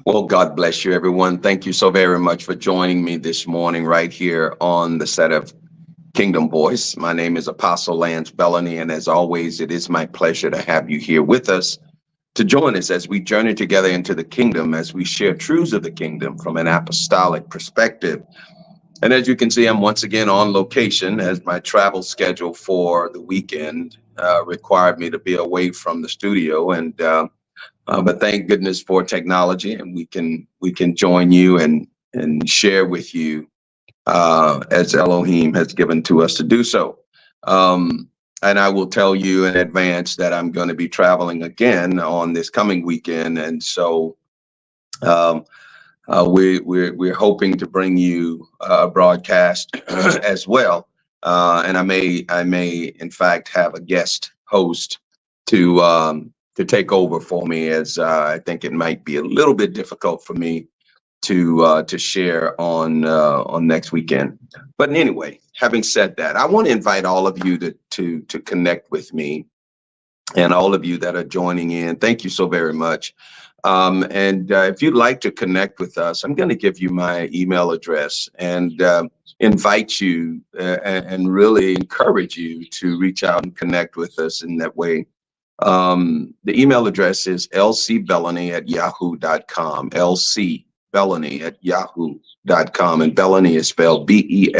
Well, God bless you, everyone. Thank you so very much for joining me this morning right here on the set of Kingdom Voice. My name is Apostle Lance Bellany, and as always, it is my pleasure to have you here with us to join us as we journey together into the kingdom, as we share truths of the kingdom from an apostolic perspective. And as you can see, I'm once again on location as my travel schedule for the weekend required me to be away from the studio. But thank goodness for technology, and we can join you and share with you as Elohim has given to us to do so. Um, and I will tell you in advance that I'm going to be traveling again on this coming weekend, and so um, we're hoping to bring you a broadcast as well. And I may in fact have a guest host to take over for me, as I think it might be a little bit difficult for me to share on next weekend. But anyway, having said that, I want to invite all of you to connect with me, and all of you that are joining in. Thank you so very much. And if you'd like to connect with us, I'm going to give you my email address and invite you and really encourage you to reach out and connect with us in that way. The email address is lcbellany@yahoo.com, lcbellany@yahoo.com, and Bellany is spelled Beloney,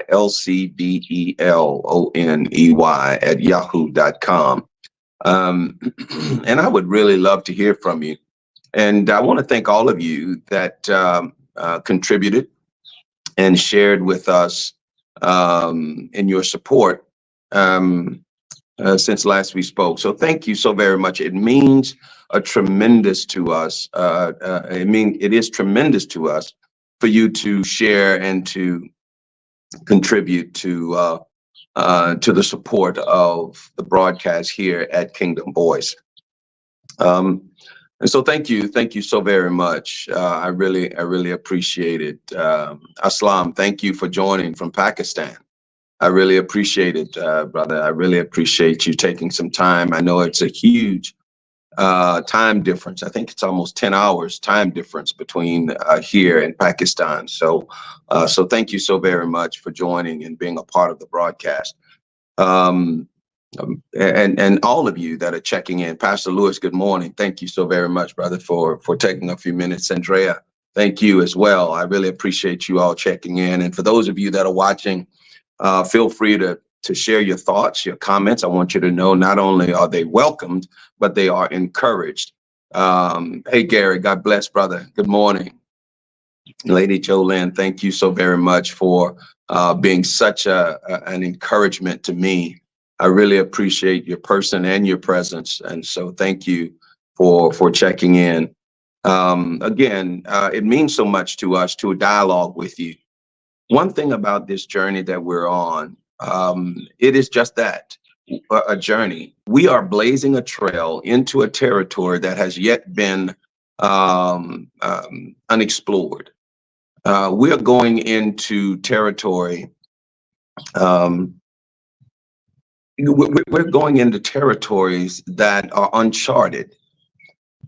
lcbellony@yahoo.com. And I would really love to hear from you. And I want to thank all of you that contributed and shared with us in your support since last we spoke. So thank you so very much. It means a tremendous to us. It is tremendous to us for you to share and to contribute to the support of the broadcast here at Kingdom Voice. And so thank you so very much. I really appreciate it. Aslam, thank you for joining from Pakistan. I really appreciate it, brother. I really appreciate you taking some time. I know it's a huge time difference. I think it's almost 10 hours time difference between here and Pakistan. So thank you so very much for joining and being a part of the broadcast. Um, and all of you that are checking in. Pastor Lewis, good morning. Thank you so very much, brother, for taking a few minutes. Andrea, thank you as well. I really appreciate you all checking in. And for those of you that are watching, feel free to share your thoughts, your comments. I want you to know not only are they welcomed, but they are encouraged. Hey, Gary, God bless, brother. Good morning. Lady Jolynn, thank you so very much for being such an encouragement to me. I really appreciate your person and your presence. And so thank you for checking in. Again, it means so much to us to dialogue with you. One thing about this journey that we're on, it is just that, a journey. We are blazing a trail into a territory that has yet been unexplored. We are going into territory. We're going into territories that are uncharted.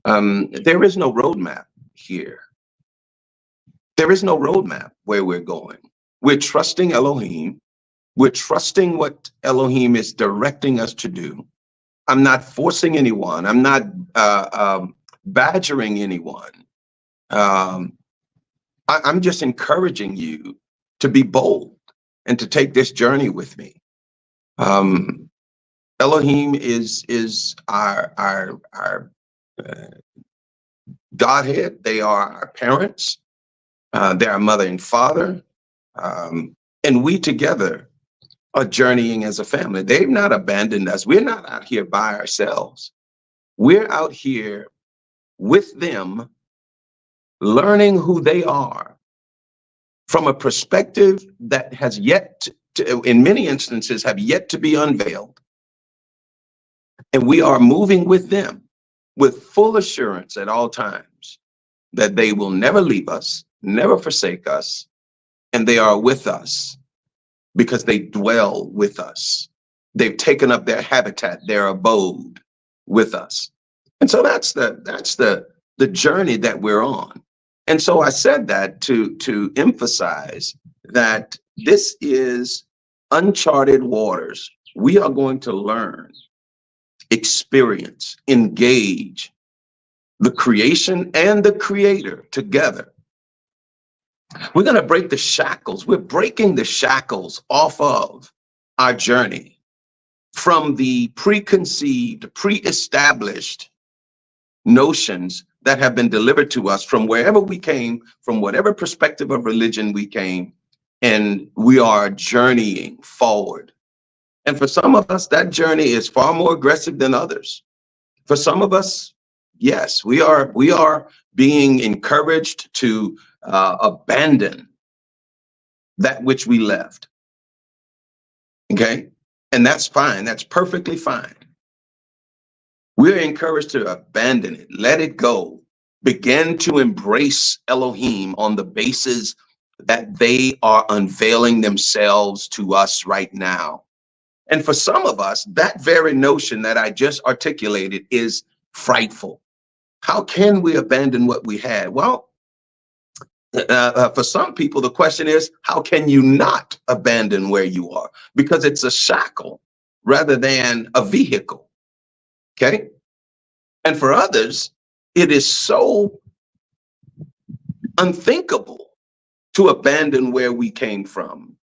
There is no roadmap here. There is no roadmap where we're going. We're trusting Elohim. We're trusting what Elohim is directing us to do. I'm not forcing anyone. I'm not badgering anyone. I'm just encouraging you to be bold and to take this journey with me. Elohim is our Godhead. They are our parents. They're our mother and father. And we together are journeying as a family. They've not abandoned us. We're not out here by ourselves. We're out here with them, learning who they are from a perspective that has yet to, in many instances, have yet to be unveiled. And we are moving with them with full assurance at all times that they will never leave us, never forsake us, and they are with us because they dwell with us. They've taken up their habitat, their abode with us. And so that's the journey that we're on. And so I said that to emphasize that this is uncharted waters. We are going to learn, experience, engage the creation and the creator together. We're going to break the shackles. We're breaking the shackles off of our journey from the preconceived, pre-established notions that have been delivered to us from wherever we came, from whatever perspective of religion we came, and we are journeying forward. And for some of us, that journey is far more aggressive than others. For some of us, yes, we are being encouraged to abandon that which we left. Okay, and that's fine. That's perfectly fine. We're encouraged to abandon it, let it go, begin to embrace Elohim on the basis that they are unveiling themselves to us right now. And for some of us, that very notion that I just articulated is frightful. How can we abandon what we had? Well, for some people, the question is, how can you not abandon where you are? Because it's a shackle rather than a vehicle. Okay. And for others, it is so unthinkable to abandon where we came from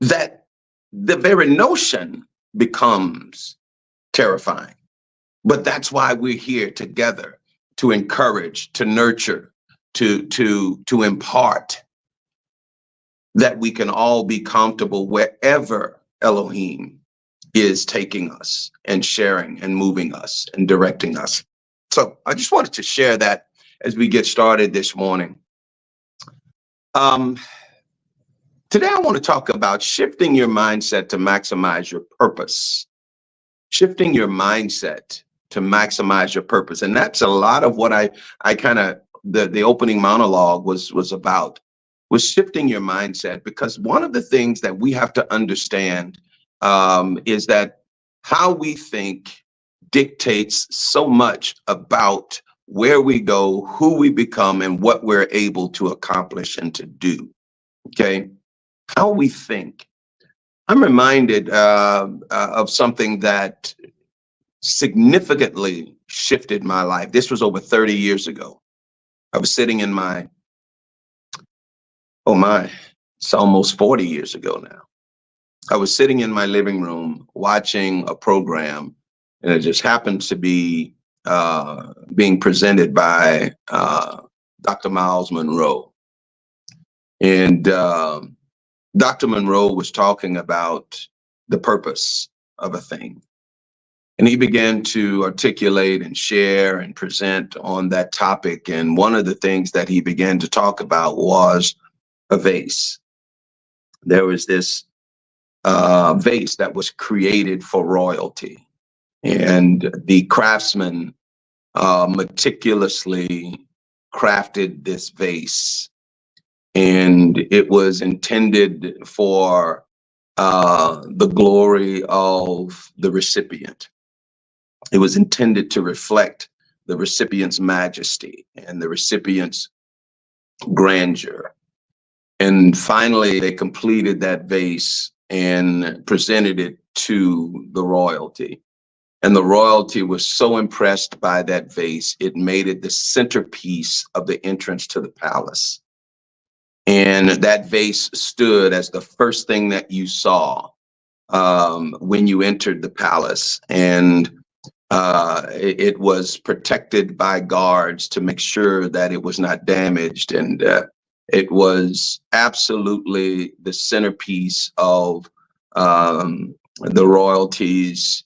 that the very notion becomes terrifying. But that's why we're here together, to encourage, to nurture, to impart, that we can all be comfortable wherever Elohim is taking us and sharing and moving us and directing us. So I just wanted to share that as we get started this morning. Today I want to talk about shifting your mindset to maximize your purpose. Shifting your mindset to maximize your purpose. And that's a lot of what I kind of, the opening monologue was about, was shifting your mindset. Because one of the things that we have to understand is that how we think dictates so much about where we go, who we become, and what we're able to accomplish and to do. Okay, how we think. I'm reminded of something that significantly shifted my life. This was over 30 years ago. I was sitting in my, it's almost 40 years ago now. I was sitting in my living room watching a program, and it just happened to be being presented by Dr. Miles Monroe. And Dr. Monroe was talking about the purpose of a thing. And he began to articulate and share and present on that topic. And one of the things that he began to talk about was a vase. There was this vase that was created for royalty. And the craftsman meticulously crafted this vase. And it was intended for the glory of the recipient. It was intended to reflect the recipient's majesty and the recipient's grandeur. And finally, they completed that vase and presented it to the royalty. And the royalty was so impressed by that vase, it made it the centerpiece of the entrance to the palace. And that vase stood as the first thing that you saw when you entered the palace. And it was protected by guards to make sure that it was not damaged. And it was absolutely the centerpiece of the royalty's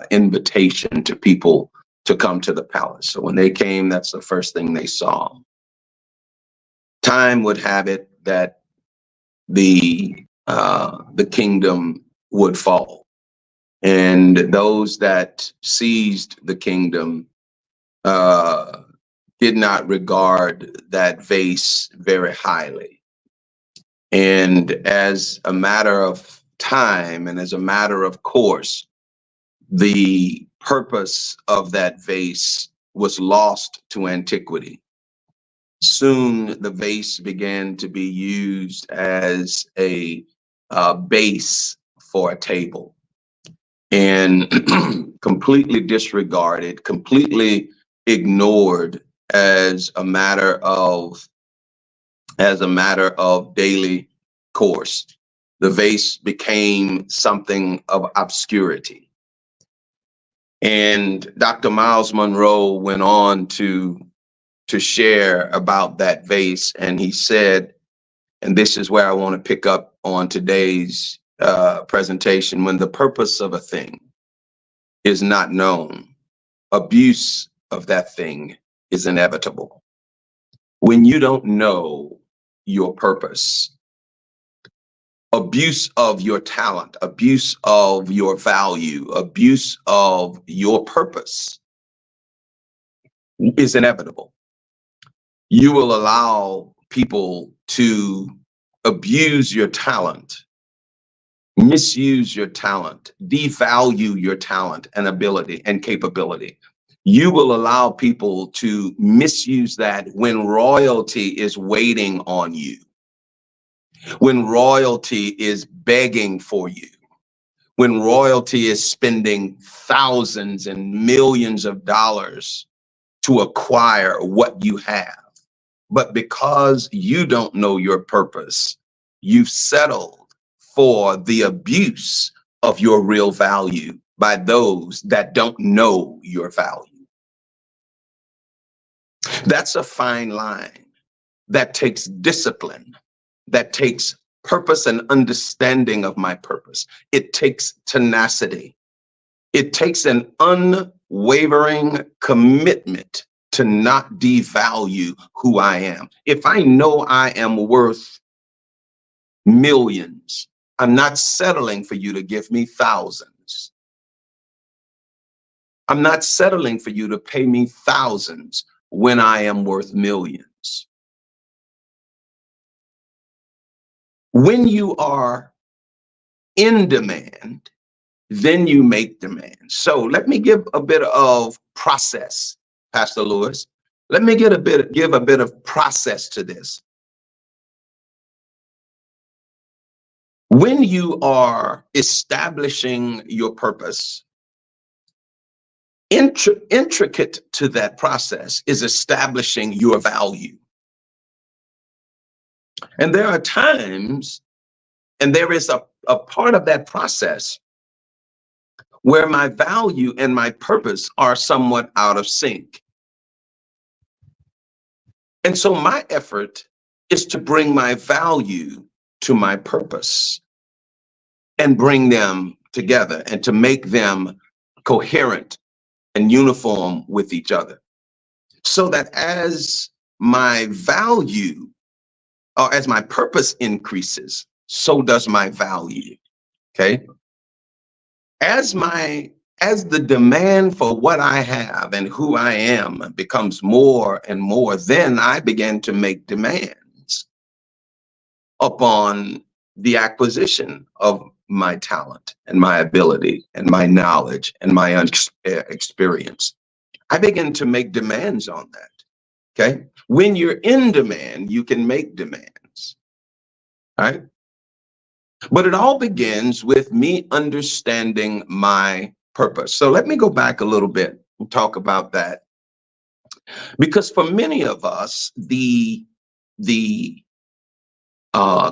invitation to people to come to the palace. So when they came, that's the first thing they saw. Time would have it that the kingdom would fall. And those that seized the kingdom did not regard that vase very highly. And as a matter of time and as a matter of course, the purpose of that vase was lost to antiquity. Soon the vase began to be used as a base for a table, and completely disregarded, completely ignored as a matter of daily course. The vase became something of obscurity. And Dr. Miles Monroe went on to share about that vase, and he said, and this is where I want to pick up on today's presentation: when the purpose of a thing is not known, abuse of that thing is inevitable. When you don't know your purpose, abuse of your talent, abuse of your value, abuse of your purpose is inevitable. You will allow people to abuse your talent, misuse your talent, devalue your talent and ability and capability. You will allow people to misuse that when royalty is waiting on you, when royalty is begging for you, when royalty is spending thousands and millions of dollars to acquire what you have. But because you don't know your purpose, you've settled for the abuse of your real value by those that don't know your value. That's a fine line that takes discipline, that takes purpose and understanding of my purpose. It takes tenacity. It takes an unwavering commitment to not devalue who I am. If I know I am worth millions, I'm not settling for you to give me thousands. I'm not settling for you to pay me thousands when I am worth millions. When you are in demand, then you make demands. So let me give a bit of process, Pastor Lewis. Let me give a bit of process to this. When you are establishing your purpose, intricate to that process is establishing your value. And there are times, and there is a part of that process where my value and my purpose are somewhat out of sync. And so my effort is to bring my value to my purpose and bring them together and to make them coherent and uniform with each other, so that as my value or as my purpose increases, so does my value. Okay. As the demand for what I have and who I am becomes more and more, then I begin to make demands upon the acquisition of my talent and my ability and my knowledge and my experience. I begin to make demands on that. Okay. When you're in demand, you can make demands. All right. But it all begins with me understanding my purpose. So let me go back a little bit and talk about that. Because for many of us, the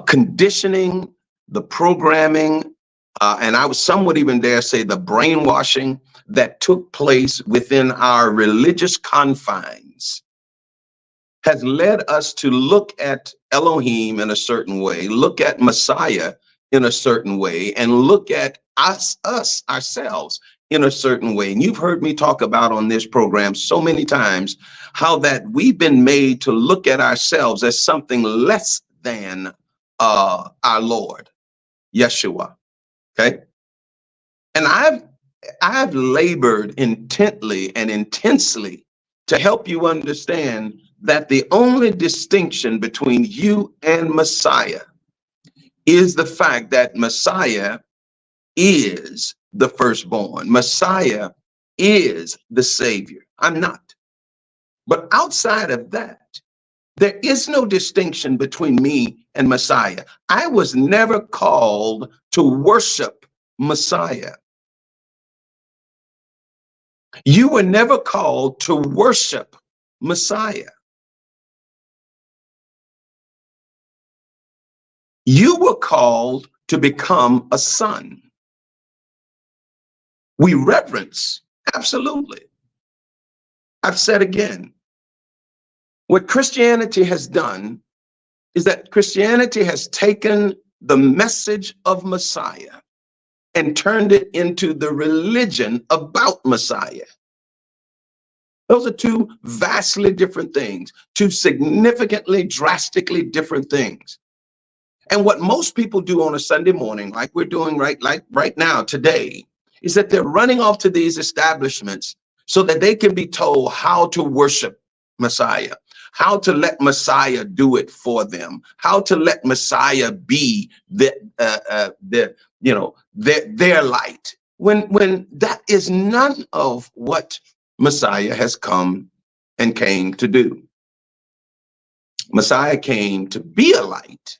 conditioning, the programming, and some would even dare say the brainwashing that took place within our religious confines has led us to look at Elohim in a certain way, look at Messiah in a certain way, and look at ourselves in a certain way. And you've heard me talk about on this program so many times how that we've been made to look at ourselves as something less than our Lord, Yeshua. Okay. And I've labored intently and intensely to help you understand that the only distinction between you and Messiah is the fact that Messiah is the firstborn. Messiah is the Savior. I'm not. But outside of that, there is no distinction between me and Messiah. I was never called to worship Messiah. You were never called to worship Messiah. You were called to become a son. We reverence, absolutely. I've said again, what Christianity has done is that Christianity has taken the message of Messiah and turned it into the religion about Messiah. Those are two vastly different things, two significantly, drastically different things. And what most people do on a Sunday morning, like we're doing right now today, is that they're running off to these establishments so that they can be told how to worship Messiah, how to let Messiah do it for them, how to let Messiah be their light. When that is none of what Messiah has come and came to do. Messiah came to be a light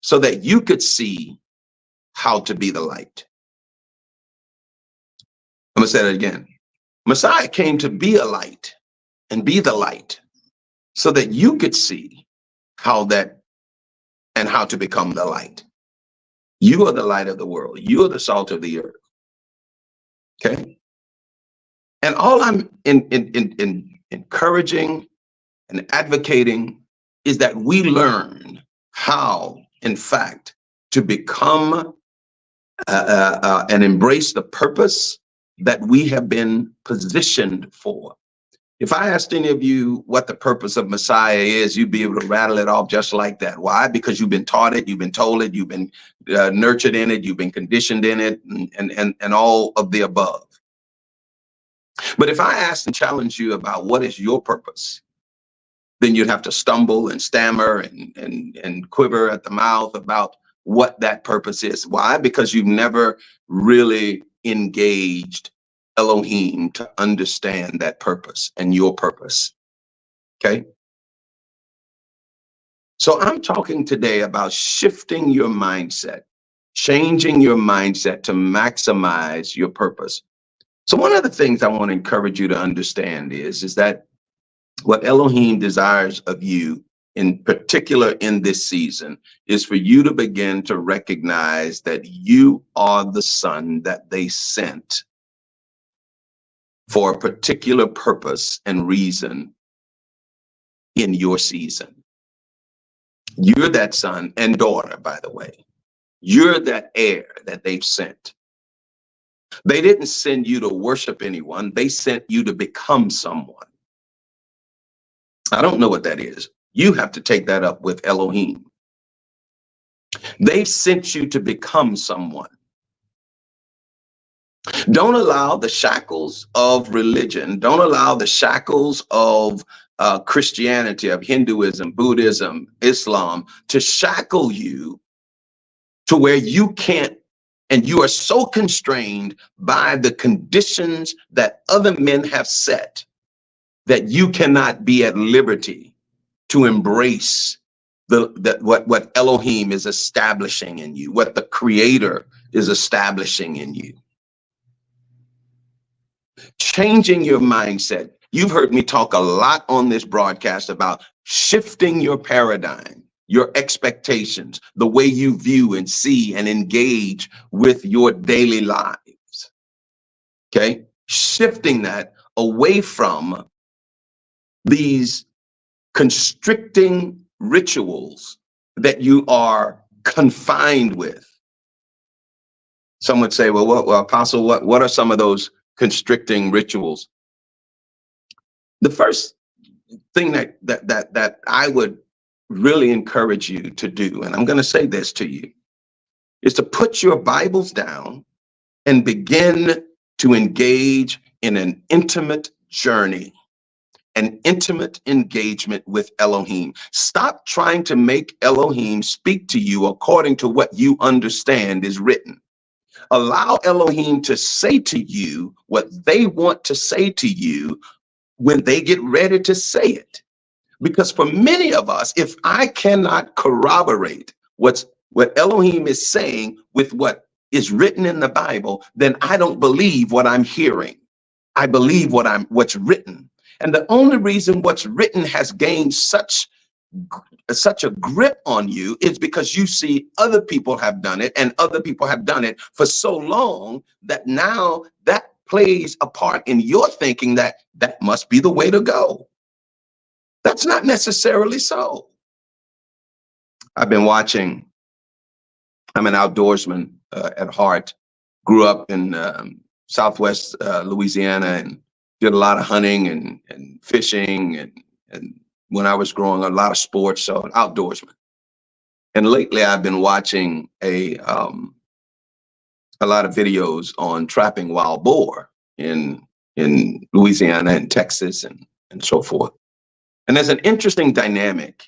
so that you could see how to be the light. I'm gonna say that again. Messiah came to be a light and be the light so that you could see how that and how to become the light. You are the light of the world. You are the salt of the earth. Okay. And all I'm encouraging and advocating is that we learn how, in fact, to become and embrace the purpose that we have been positioned for. If I asked any of you what the purpose of Messiah is, you'd be able to rattle it off just like that. Why? Because you've been taught it, you've been told it, you've been nurtured in it, you've been conditioned in it, and all of the above. But if I asked and challenged you about what is your purpose, then you'd have to stumble and stammer and quiver at the mouth about what that purpose is. Why? Because you've never really engaged Elohim to understand that purpose and your purpose. Okay. So I'm talking today about shifting your mindset, changing your mindset to maximize your purpose. So one of the things I want to encourage you to understand is that what Elohim desires of you, in particular in this season, is for you to begin to recognize that you are the son that they sent for a particular purpose and reason in your season. You're that son and daughter, by the way. You're that heir that they've sent. They didn't send you to worship anyone. They sent you to become someone. I don't know what that is. You have to take that up with Elohim. They sent you to become someone. Don't allow the shackles of religion, don't allow the shackles of Christianity, of Hinduism, Buddhism, Islam to shackle you to where you can't, and you are so constrained by the conditions that other men have set that you cannot be at liberty to embrace what Elohim is establishing in you, what the Creator is establishing in you. Changing your mindset. You've heard me talk a lot on this broadcast about shifting your paradigm, your expectations, the way you view and see and engage with your daily lives. Okay? Shifting that away from these constricting rituals that you are confined with. Some would say, well, Apostle, what are some of those constricting rituals? The first thing that I would really encourage you to do, and I'm going to say this to you, is to put your Bibles down and begin to engage in an intimate journey, an intimate engagement with Elohim. Stop trying to make Elohim speak to you according to what you understand is written. Allow Elohim to say to you what they want to say to you when they get ready to say it. Because for many of us, if I cannot corroborate what Elohim is saying with what is written in the Bible, then I don't believe what I'm hearing. I believe what's written. And the only reason what's written has gained such a grip on you is because you see other people have done it, and other people have done it for so long that now that plays a part in your thinking that that must be the way to go. That's not necessarily so. I've been watching. I'm an outdoorsman at heart. Grew up in Southwest Louisiana and did a lot of hunting and fishing and when I was growing up, a lot of sports, so an outdoorsman. And lately I've been watching a lot of videos on trapping wild boar in Louisiana and Texas and so forth. And there's an interesting dynamic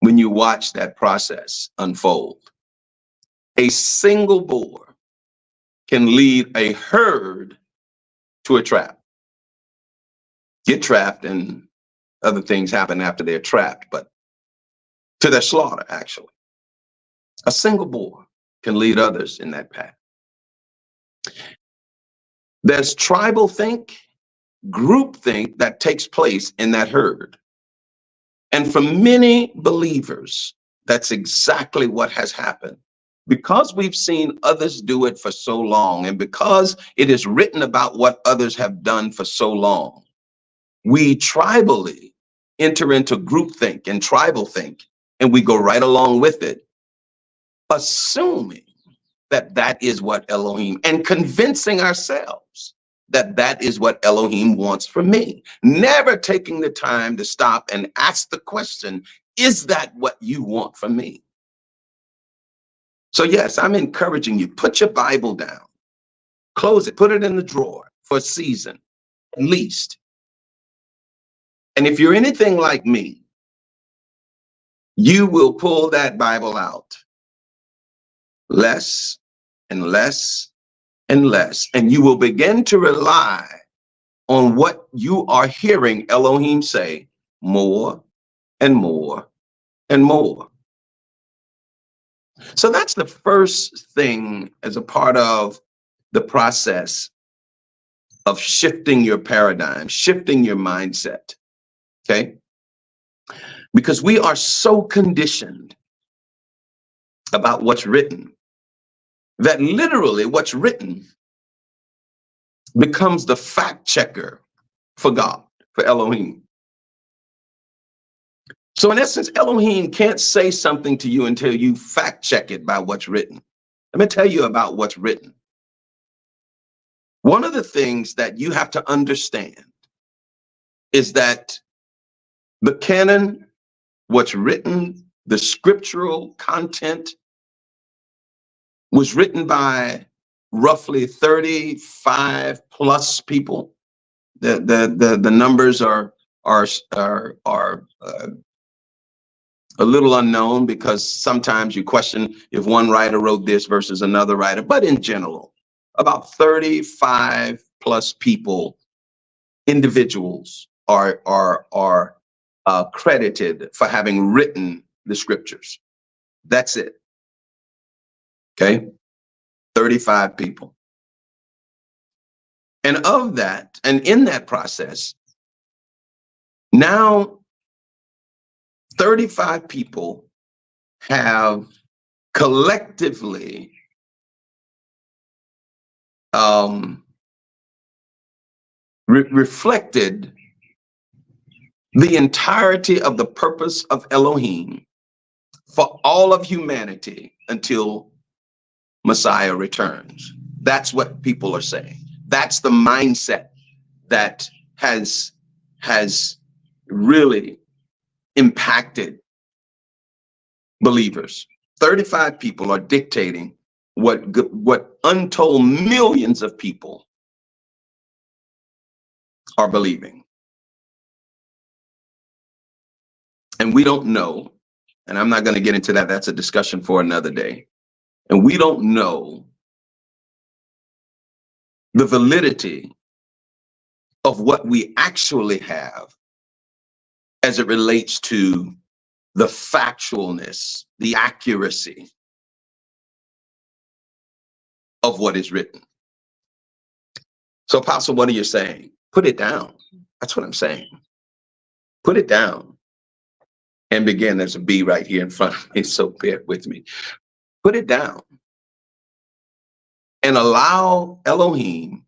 when you watch that process unfold. A single boar can lead a herd to a trap. Get trapped and other things happen after they're trapped, but to their slaughter, actually. A single boar can lead others in that path. There's tribal think, group think that takes place in that herd. And for many believers, that's exactly what has happened. Because we've seen others do it for so long, and because it is written about what others have done for so long, we tribally enter into groupthink and tribal think, and we go right along with it, assuming that that is what Elohim, and convincing ourselves that that is what Elohim wants from me. Never taking the time to stop and ask the question, is that what you want from me? So yes, I'm encouraging you, put your Bible down, close it, put it in the drawer for a season, at least. And if you're anything like me, you will pull that Bible out less and less and less, and you will begin to rely on what you are hearing Elohim say more and more and more. So that's the first thing as a part of the process of shifting your paradigm, shifting your mindset, okay? Because we are so conditioned about what's written that literally what's written becomes the fact checker for God, for Elohim. So in essence, Elohim can't say something to you until you fact check it by what's written. Let me tell you about what's written. One of the things that you have to understand is that the canon, what's written, the scriptural content was written by roughly 35 plus people. The numbers are a little unknown because sometimes you question if one writer wrote this versus another writer, but in general, about 35 plus people, individuals are credited for having written the scriptures. That's it. Okay, 35 people. And of that, and in that process, now 35 people have collectively reflected the entirety of the purpose of Elohim for all of humanity until Messiah returns. That's what people are saying. That's the mindset that has really impacted believers. 35 people are dictating what untold millions of people are believing. And we don't know, and I'm not going to get into that. That's a discussion for another day. And we don't know the validity of what we actually have as it relates to the factualness, the accuracy of what is written. So, Apostle, what are you saying? Put it down. That's what I'm saying. Put it down. And begin, there's a B right here in front of me, so bear with me. Put it down and allow Elohim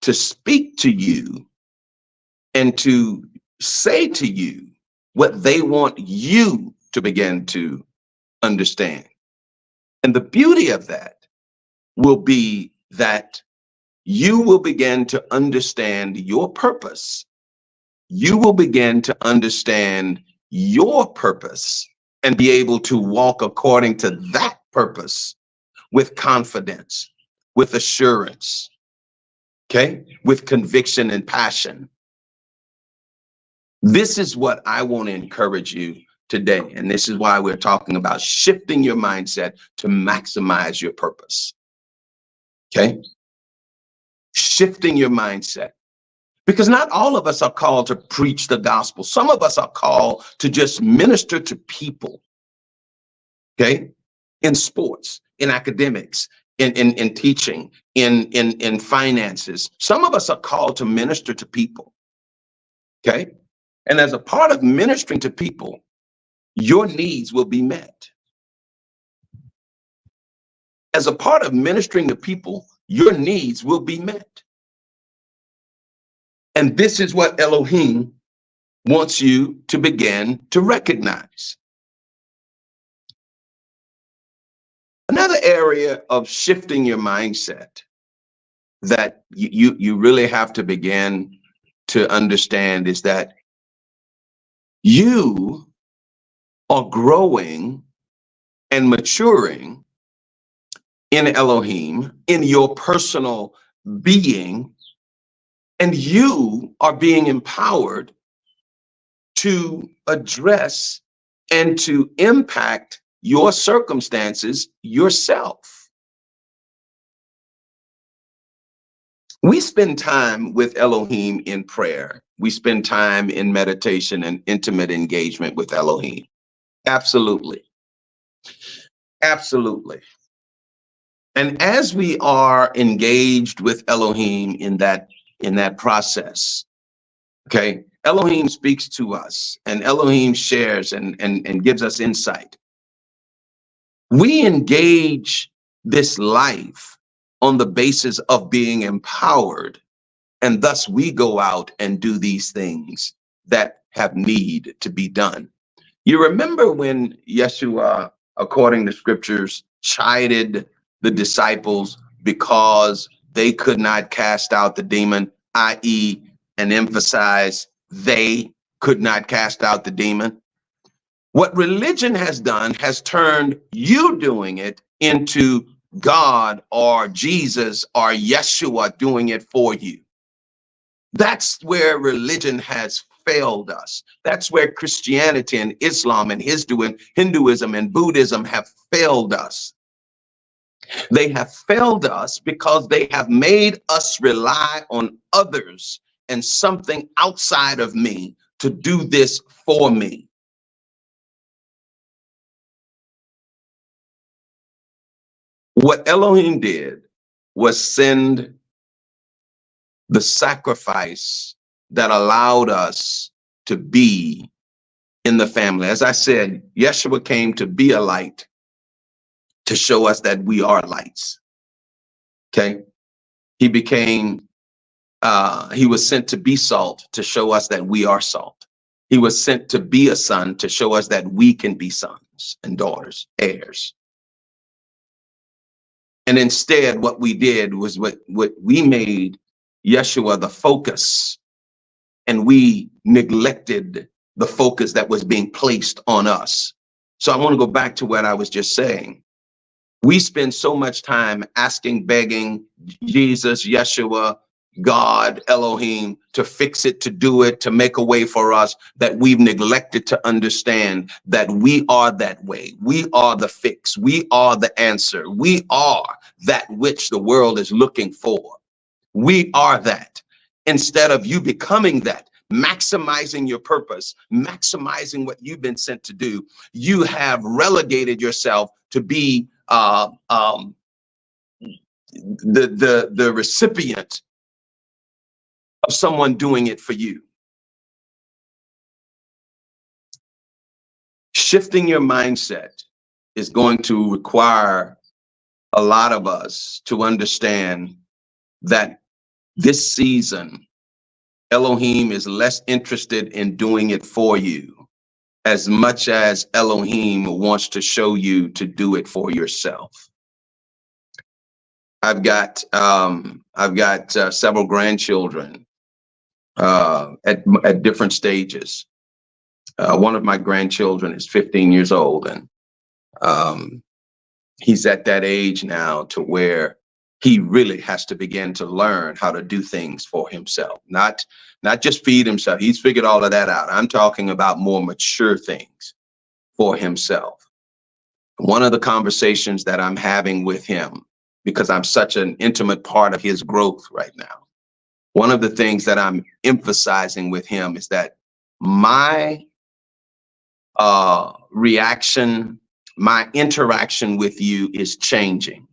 to speak to you and to say to you what they want you to begin to understand. And the beauty of that will be that you will begin to understand your purpose. You will begin to understand your purpose and be able to walk according to that purpose with confidence, with assurance, okay, with conviction and passion. This is what I want to encourage you today. And this is why we're talking about shifting your mindset to maximize your purpose. Okay? Shifting your mindset. Because not all of us are called to preach the gospel. Some of us are called to just minister to people. Okay? In sports, in academics, in teaching, in finances. Some of us are called to minister to people. Okay? And as a part of ministering to people, your needs will be met. As a part of ministering to people, your needs will be met. And this is what Elohim wants you to begin to recognize. Another area of shifting your mindset that you really have to begin to understand is that you are growing and maturing in Elohim, in your personal being, and you are being empowered to address and to impact your circumstances yourself. We spend time with Elohim in prayer. We spend time in meditation and intimate engagement with Elohim. Absolutely. Absolutely. And as we are engaged with Elohim in that process, okay, Elohim speaks to us and Elohim shares and gives us insight. We engage this life on the basis of being empowered, and thus we go out and do these things that have need to be done. You remember when Yeshua, according to scriptures, chided the disciples because they could not cast out the demon, i.e., and emphasize they could not cast out the demon. What religion has done has turned you doing it into God or Jesus or Yeshua doing it for you. That's where religion has failed us. That's where Christianity and Islam and Hinduism and Buddhism have failed us. They have failed us because they have made us rely on others and something outside of me to do this for me. What Elohim did was send the sacrifice that allowed us to be in the family. As I said, Yeshua came to be a light, to show us that we are lights. Okay? He was sent to be salt, to show us that we are salt. He was sent to be a son, to show us that we can be sons and daughters, heirs. And instead, what we did was what we made Yeshua the focus, and we neglected the focus that was being placed on us. So I want to go back to what I was just saying. We spend so much time asking, begging Jesus, Yeshua, God, Elohim to fix it, to do it, to make a way for us, that we've neglected to understand that we are that way. We are the fix. We are the answer. We are that which the world is looking for. We are that. Instead of you becoming that, maximizing your purpose, maximizing what you've been sent to do, you have relegated yourself to be the recipient of someone doing it for you. Shifting your mindset is going to require a lot of us to understand that this season, Elohim is less interested in doing it for you as much as Elohim wants to show you to do it for yourself. I've got several grandchildren at different stages. One of my grandchildren is 15 years old, and he's at that age now to where he really has to begin to learn how to do things for himself, not just feed himself. He's figured all of that out. I'm talking about more mature things for himself. One of the conversations that I'm having with him, because I'm such an intimate part of his growth right now, one of the things that I'm emphasizing with him is that my reaction, my interaction with you is changing.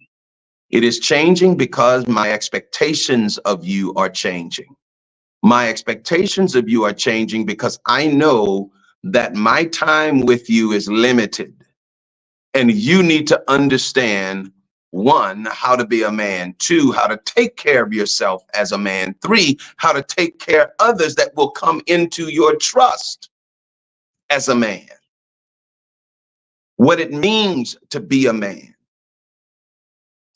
It is changing because my expectations of you are changing. My expectations of you are changing because I know that my time with you is limited. And you need to understand, one, how to be a man, two, how to take care of yourself as a man, three, how to take care of others that will come into your trust as a man. What it means to be a man.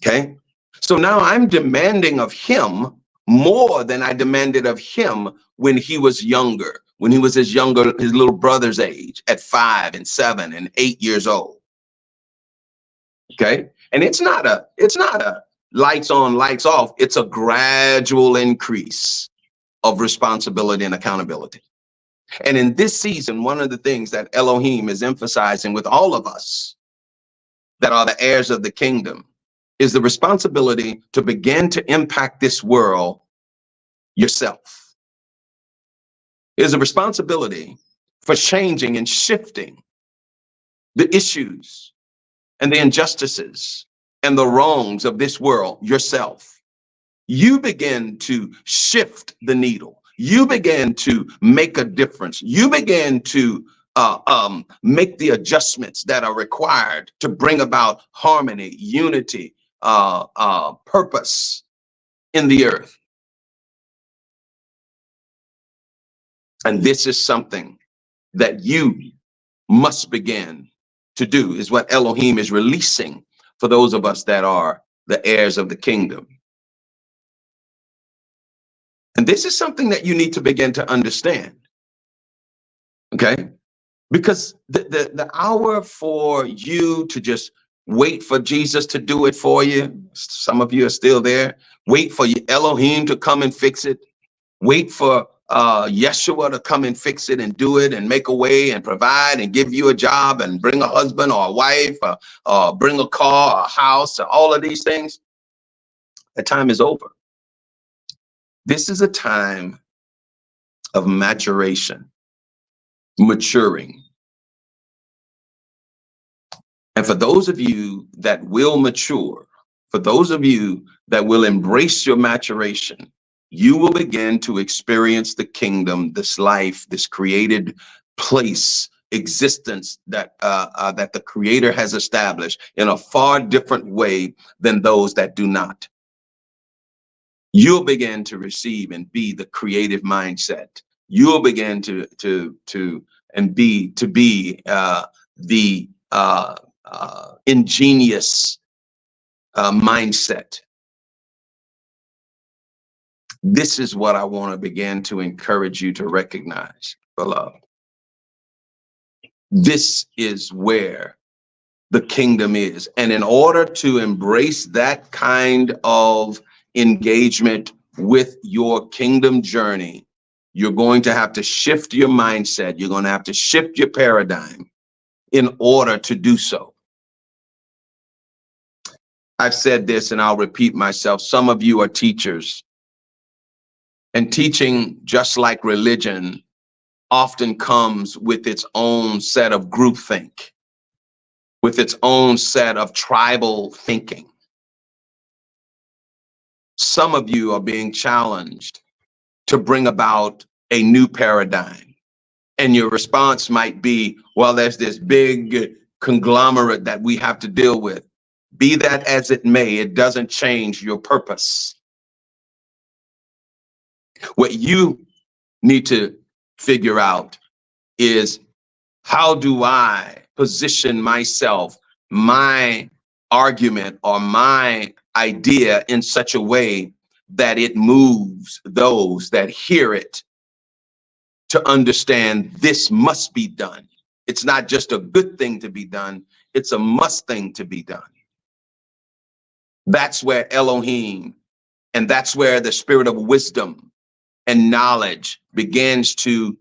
Okay? So now I'm demanding of him more than I demanded of him when he was younger, when he was his little brother's age at 5 and 7 and 8 years old. Okay? And it's not a lights on, lights off. It's a gradual increase of responsibility and accountability. And in this season, one of the things that Elohim is emphasizing with all of us that are the heirs of the kingdom is the responsibility to begin to impact this world yourself. It is a responsibility for changing and shifting the issues and the injustices and the wrongs of this world yourself. You begin to shift the needle. You begin to make a difference. You begin to make the adjustments that are required to bring about harmony, unity, purpose in the earth. And this is something that you must begin to do, is what Elohim is releasing for those of us that are the heirs of the kingdom. And this is something that you need to begin to understand. Okay? Because the hour for you to just wait for Jesus to do it for you, some of you are still there. Wait for Elohim to come and fix it. Wait for Yeshua to come and fix it and do it and make a way and provide and give you a job and bring a husband or a wife or bring a car or a house or all of these things. The time is over. This is a time of maturation, maturing. And for those of you that will mature, for those of you that will embrace your maturation, you will begin to experience the kingdom, this life, this created place, existence that that the Creator has established in a far different way than those that do not. You'll begin to receive and be the creative mindset. You'll begin to be the ingenious mindset. This is what I want to begin to encourage you to recognize, beloved. This is where the kingdom is. And in order to embrace that kind of engagement with your kingdom journey, you're going to have to shift your mindset. You're going to have to shift your paradigm in order to do so. I've said this and I'll repeat myself. Some of you are teachers And teaching, just like religion, often comes with its own set of groupthink, with its own set of tribal thinking. Some of you are being challenged to bring about a new paradigm. And your response might be, well, there's this big conglomerate that we have to deal with. Be that as it may, it doesn't change your purpose. What you need to figure out is, how do I position myself, my argument or my idea in such a way that it moves those that hear it to understand this must be done. It's not just a good thing to be done, it's a must thing to be done. That's where Elohim, and that's where the spirit of wisdom and knowledge begins to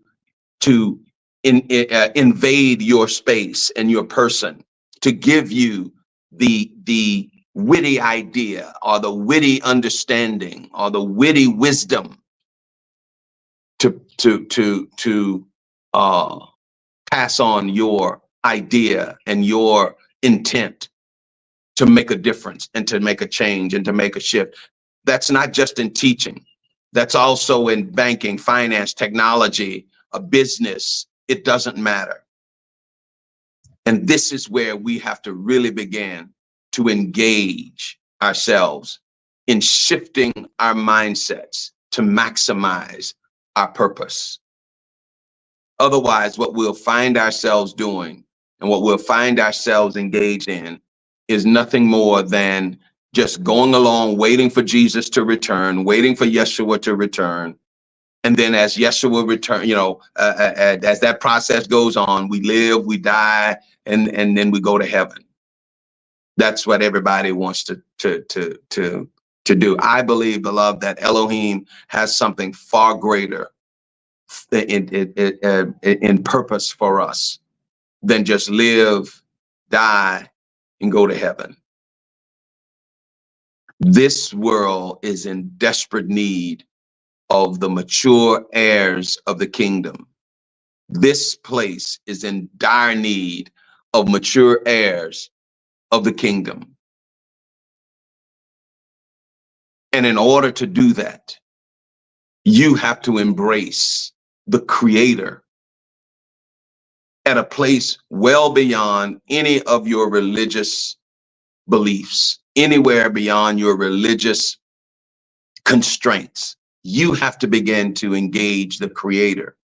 invade your space and your person, to give you the witty idea or the witty understanding or the witty wisdom to pass on your idea and your intent to make a difference and to make a change and to make a shift. That's not just in teaching. That's also in banking, finance, technology, a business. It doesn't matter. And this is where we have to really begin to engage ourselves in shifting our mindsets to maximize our purpose. Otherwise, what we'll find ourselves doing and what we'll find ourselves engaged in is nothing more than just going along, waiting for Jesus to return, waiting for Yeshua to return. And then as Yeshua return, as that process goes on, we live, we die, and then we go to heaven. That's what everybody wants to do. I believe, beloved, that Elohim has something far greater in purpose for us than just live, die, and go to heaven. This world is in desperate need of the mature heirs of the kingdom. This place is in dire need of mature heirs of the kingdom. And in order to do that, you have to embrace the Creator at a place well beyond any of your religious beliefs, anywhere beyond your religious constraints. You have to begin to engage the Creator.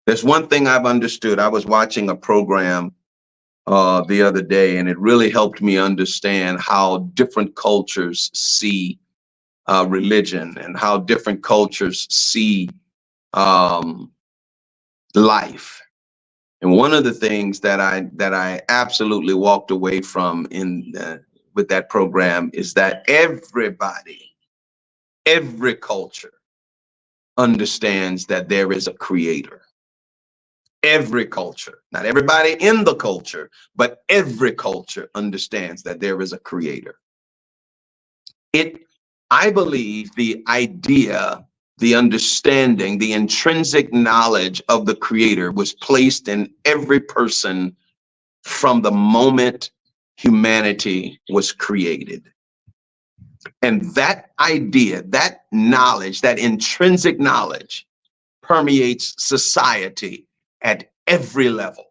There's one thing I've understood. I was watching a program the other day, and it really helped me understand how different cultures see religion and how different cultures see life. And one of the things that I absolutely walked away from with that program is that every culture understands that there is a Creator. Every culture, not everybody in the culture, but every culture understands that there is a Creator. I believe the idea, the understanding, the intrinsic knowledge of the Creator was placed in every person from the moment humanity was created. And that idea, that knowledge, that intrinsic knowledge permeates society at every level.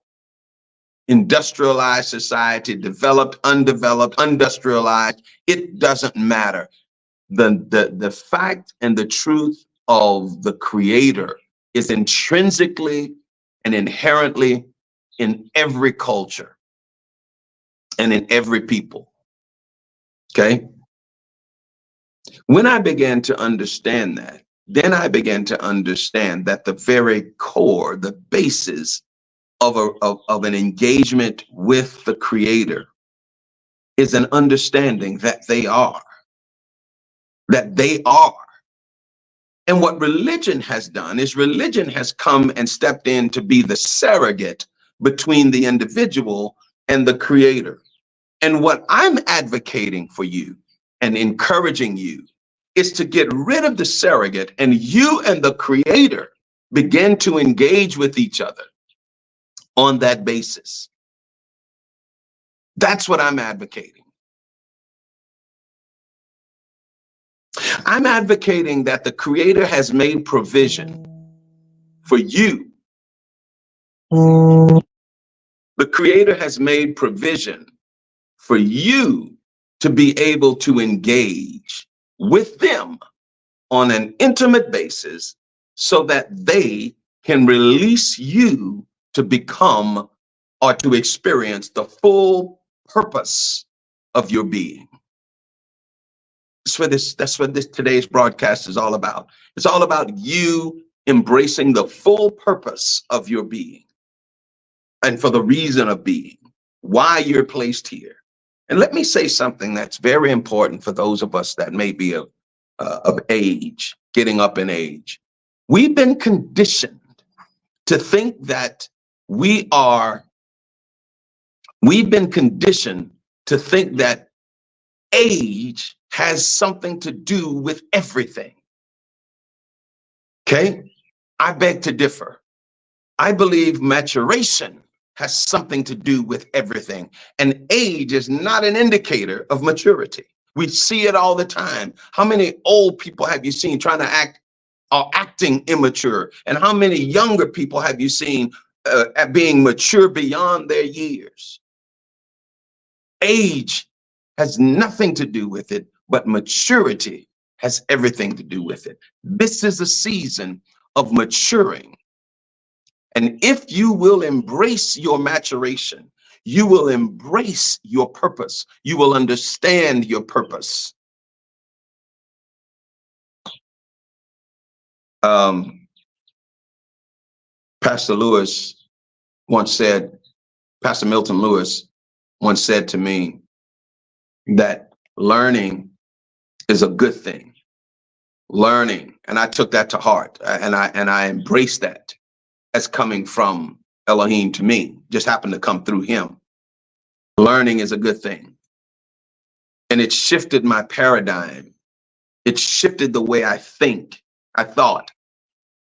Industrialized society, developed, undeveloped, industrialized, it doesn't matter. The fact and the truth of the Creator is intrinsically and inherently in every culture and in every people. Okay? When I began to understand that, then I began to understand that the very core, the basis of an engagement with the Creator is an understanding that they are. And what religion has done is religion has come and stepped in to be the surrogate between the individual and the Creator. And what I'm advocating for you and encouraging you is to get rid of the surrogate, and you and the creator begin to engage with each other on that basis. That's what I'm advocating. I'm advocating that the creator has made provision for you. The creator has made provision for you to be able to engage with them on an intimate basis so that they can release you to become or to experience the full purpose of your being. That's what this today's broadcast is all about. It's all about you embracing the full purpose of your being and for the reason of being, why you're placed here. And let me say something that's very important for those of us that may be of age, getting up in age. We've been conditioned to think that we've been conditioned to think that age has something to do with everything. Okay? I beg to differ. I believe maturation has something to do with everything, and age is not an indicator of maturity. We see it all the time. How many old people have you seen trying to act or acting immature? And how many younger people have you seen being mature beyond their years? Age has nothing to do with it, but maturity has everything to do with it. This is a season of maturing. And if you will embrace your maturation, you will embrace your purpose. You will understand your purpose. Pastor Milton Lewis once said to me that learning is a good thing. Learning, and I took that to heart, and I embraced that as coming from Elohim to me, just happened to come through him. Learning is a good thing. And it shifted my paradigm. It shifted the way I thought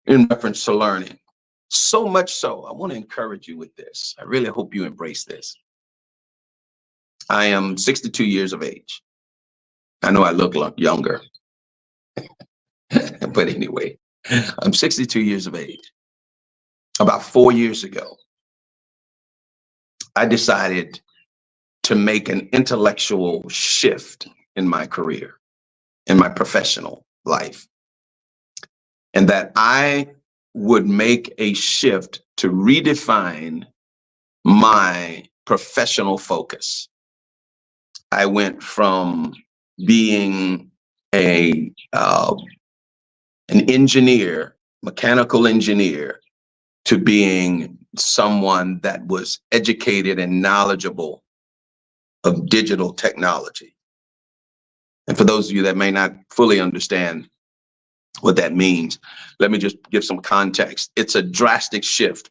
in reference to learning. So much so, I want to encourage you with this. I really hope you embrace this. I am 62 years of age. I know I look younger, but anyway, I'm 62 years of age. About 4 years ago, I decided to make an intellectual shift in my career, in my professional life, and that I would make a shift to redefine my professional focus. I went from being an engineer, mechanical engineer, to being someone that was educated and knowledgeable of digital technology. And for those of you that may not fully understand what that means, let me just give some context. It's a drastic shift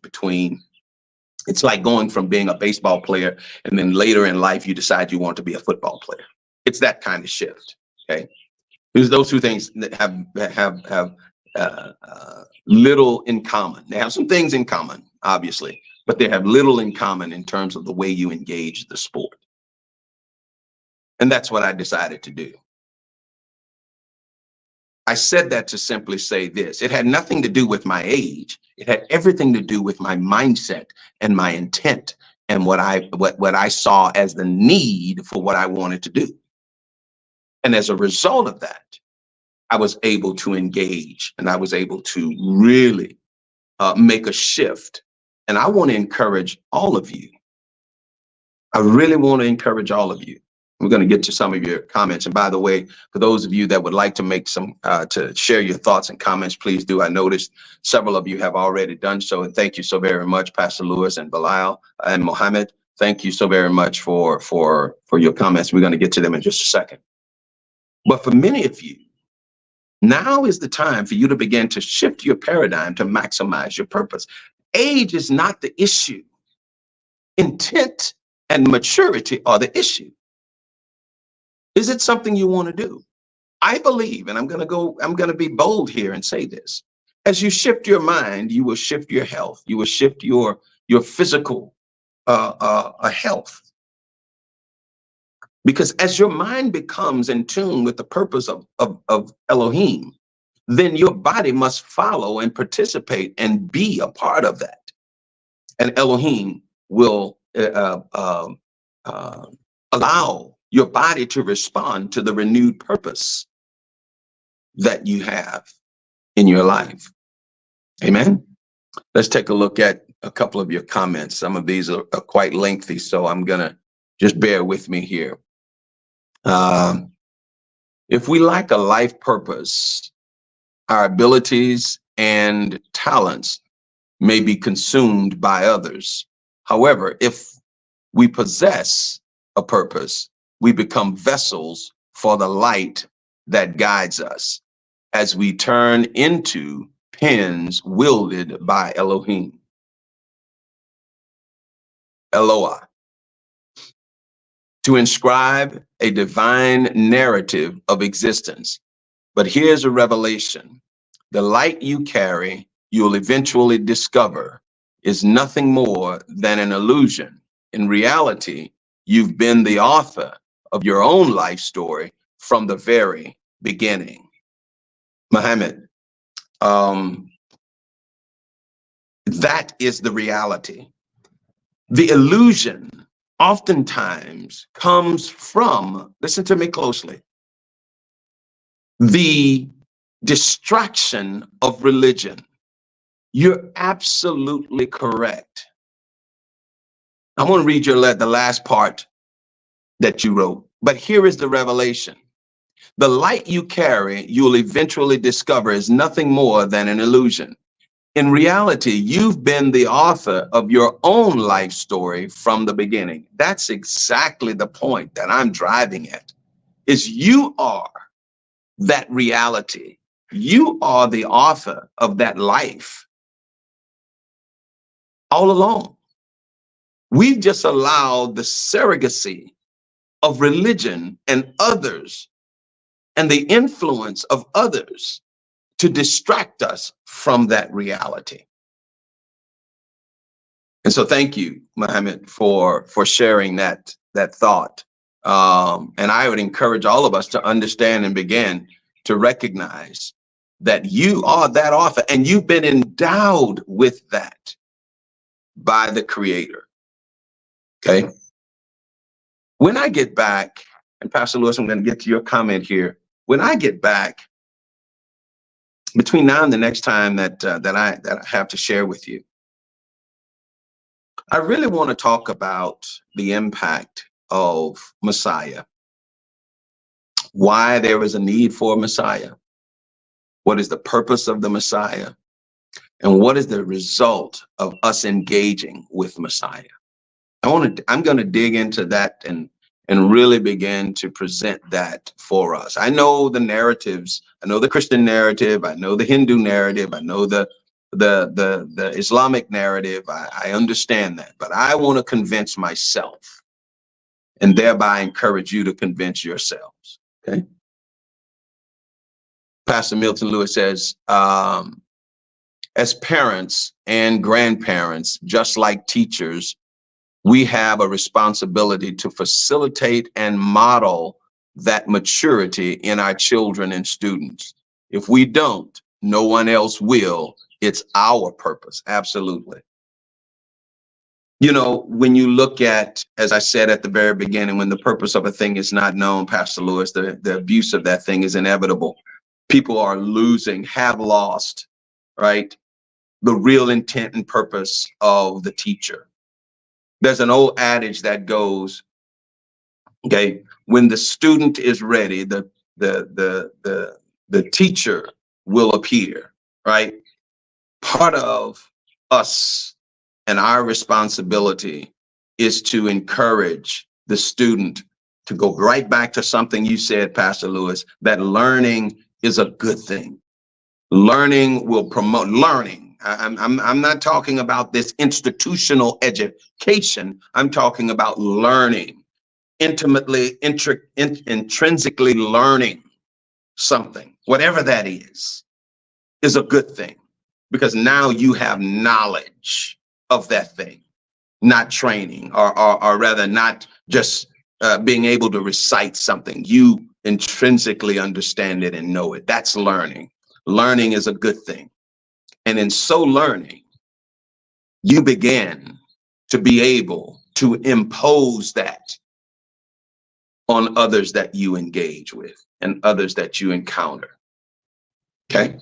it's like going from being a baseball player and then later in life you decide you want to be a football player. It's that kind of shift. Okay, those two things that have little in common. They have some things in common, obviously, but they have little in common in terms of the way you engage the sport. And that's what I decided to do. I said that to simply say this. It had nothing to do with my age. It had everything to do with my mindset and my intent and what I saw as the need for what I wanted to do. And as a result of that, I was able to engage and I was able to really make a shift. And I want to encourage all of you. I really want to encourage all of you. We're going to get to some of your comments. And by the way, for those of you that would like to make to share your thoughts and comments, please do. I noticed several of you have already done so. And thank you so very much, Pastor Lewis and Bilal and Mohammed. Thank you so very much for your comments. We're going to get to them in just a second. But for many of you, now is the time for you to begin to shift your paradigm to maximize your purpose. Age is not the issue. Intent and maturity are the issue. Is it something you want to do? I believe, and I'm going to be bold here and say this. As you shift your mind, you will shift your health. You will shift your physical health. Because as your mind becomes in tune with the purpose of Elohim, then your body must follow and participate and be a part of that. And Elohim will allow your body to respond to the renewed purpose that you have in your life. Amen. Let's take a look at a couple of your comments. Some of these are quite lengthy, so I'm going to just bear with me here. If we lack a life purpose, our abilities and talents may be consumed by others. However, if we possess a purpose, we become vessels for the light that guides us as we turn into pens wielded by Elohim. Eloah. To inscribe a divine narrative of existence. But here's a revelation. The light you carry, you'll eventually discover, is nothing more than an illusion. In reality, you've been the author of your own life story from the very beginning. Muhammad, that is the reality. The illusion oftentimes comes from, listen to me closely, the distraction of religion. You're absolutely correct. I want to read the last part that you wrote, but here is the revelation. The light you carry, you'll eventually discover, is nothing more than an illusion. In reality, you've been the author of your own life story from the beginning. That's exactly the point that I'm driving at, is you are that reality. You are the author of that life all along. We've just allowed the surrogacy of religion and others and the influence of others to distract us from that reality. And so thank you, Muhammad, for sharing that thought. And I would encourage all of us to understand and begin to recognize that you are that author and you've been endowed with that by the Creator. Okay. When I get back, and Pastor Lewis, I'm going to get to your comment here. When I get back, between now and the next time that I have to share with you, I really want to talk about the impact of Messiah, why there is a need for a Messiah, what is the purpose of the Messiah, and what is the result of us engaging with Messiah. I'm going to dig into that and really begin to present that for us. I know the narratives. I know the Christian narrative. I know the Hindu narrative. I know the Islamic narrative. I understand that, but I want to convince myself and thereby encourage you to convince yourselves. Okay. Pastor Milton Lewis says, as parents and grandparents, just like teachers, we have a responsibility to facilitate and model that maturity in our children and students. If we don't, no one else will. It's our purpose. Absolutely. You know, when you look at, as I said at the very beginning, when the purpose of a thing is not known, Pastor Lewis, the abuse of that thing is inevitable. People are losing, have lost, right, the real intent and purpose of the teacher. There's an old adage that goes, okay, when the student is ready, the teacher will appear, right? Part of us and our responsibility is to encourage the student to go right back to something you said, Pastor Lewis, that learning is a good thing. Learning will promote learning. I'm not talking about this institutional education. I'm talking about learning, intimately, intrinsically learning. something, whatever that is a good thing, because now you have knowledge of that thing, not training, or rather not just being able to recite something. You intrinsically understand it and know it. That's learning. Learning is a good thing. And in so learning, you begin to be able to impose that on others that you engage with and others that you encounter. Okay?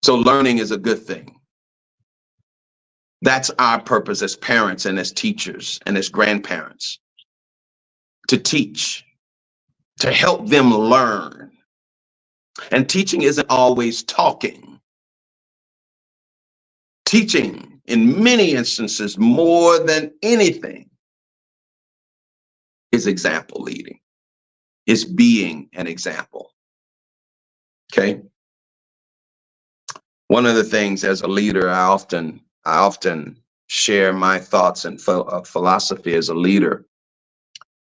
So learning is a good thing. That's our purpose as parents and as teachers and as grandparents, to teach, to help them learn. And teaching isn't always talking. Teaching, in many instances, more than anything, is example leading, is being an example. Okay? One of the things as a leader, I often share my thoughts and philosophy as a leader.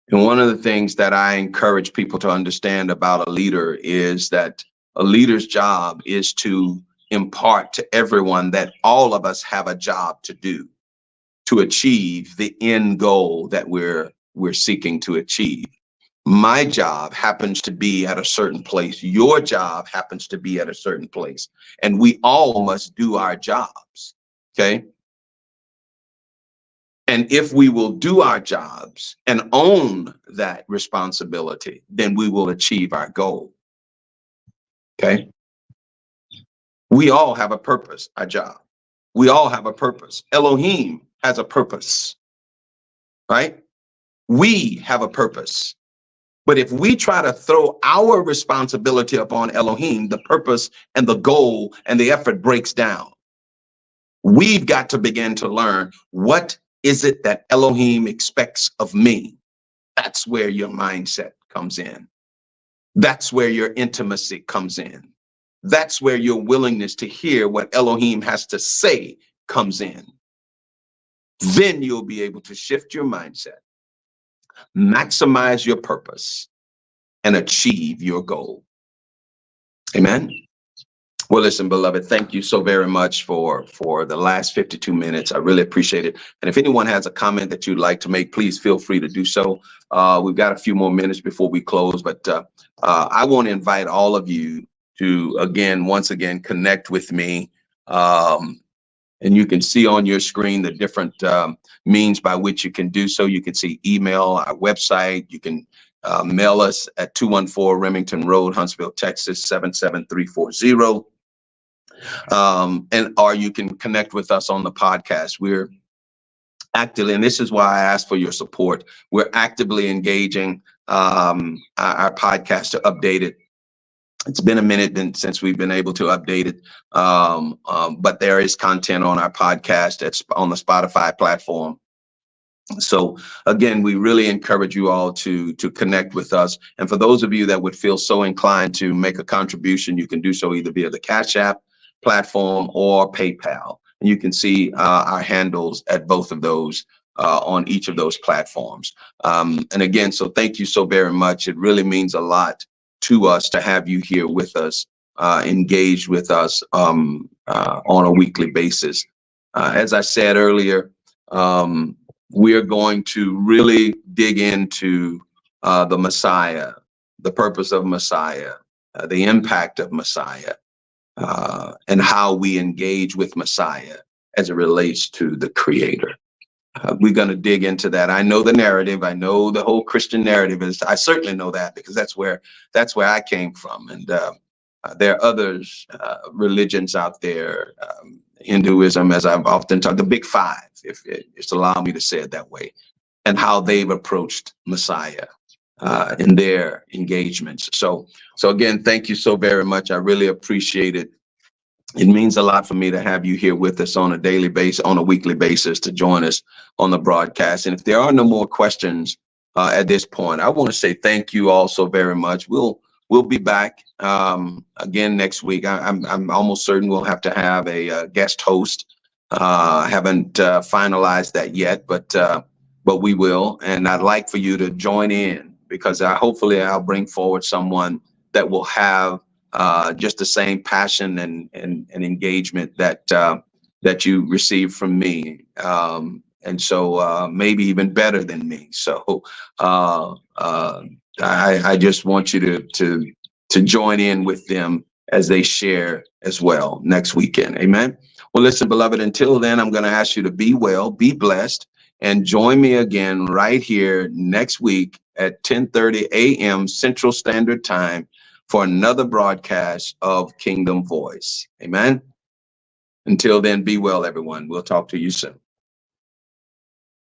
And one of the things that I encourage people to understand about a leader is that a leader's job is to impart to everyone that all of us have a job to do to achieve the end goal that we're seeking to achieve. My job happens to be at a certain place. Your job happens to be at a certain place. And we all must do our jobs. Okay? And if we will do our jobs and own that responsibility, then we will achieve our goal. Okay? We all have a purpose, our job. We all have a purpose. Elohim has a purpose, right? We have a purpose. But if we try to throw our responsibility upon Elohim, the purpose and the goal and the effort breaks down. We've got to begin to learn, what is it that Elohim expects of me? That's where your mindset comes in. That's where your intimacy comes in. That's where your willingness to hear what Elohim has to say comes in. Then you'll be able to shift your mindset, maximize your purpose, and achieve your goal. Amen. Well, listen, beloved, thank you so very much for the last 52 minutes. I really appreciate it. And if anyone has a comment that you'd like to make, please feel free to do so. We've got a few more minutes before we close, but I want to invite all of you to, once again, connect with me. And you can see on your screen the different means by which you can do so. You can see email, our website. You can mail us at 214 Remington Road, Huntsville, Texas, 77340. Or you can connect with us on the podcast. We're actively, and this is why I ask for your support, we're actively engaging our podcast to update it. It's been a minute since we've been able to update it, but there is content on our podcast that's on the Spotify platform. So again, we really encourage you all to connect with us. And for those of you that would feel so inclined to make a contribution, you can do so either via the Cash App platform or PayPal. And you can see our handles at both of those on each of those platforms. And again, so thank you so very much. It really means a lot to us to have you here with us, engaged with us on a weekly basis. As I said earlier, we are going to really dig into the Messiah, the purpose of Messiah, the impact of Messiah, and how we engage with Messiah as it relates to the Creator. We're going to dig into that. I know the narrative. I know the whole Christian narrative is. I certainly know that because that's where I came from. And there are others religions out there, Hinduism, as I've often talked, the big five, if it's allow me to say it that way, and how they've approached Messiah in their engagements. So again, thank you so very much. I really appreciate it. It means a lot for me to have you here with us on a daily basis, on a weekly basis, to join us on the broadcast. And if there are no more questions at this point, I want to say thank you all so very much. We'll be back again next week. I'm almost certain we'll have to have a guest host. Haven't finalized that yet, but we will. And I'd like for you to join in because hopefully I'll bring forward someone that will have just the same passion and engagement that you received from me. And so maybe even better than me. So I just want you to join in with them as they share as well next weekend. Amen. Well, listen, beloved, until then, I'm going to ask you to be well, be blessed, and join me again right here next week at 10:30 a.m. Central Standard Time for another broadcast of Kingdom Voice. Amen. Until then, be well, everyone. We'll talk to you soon.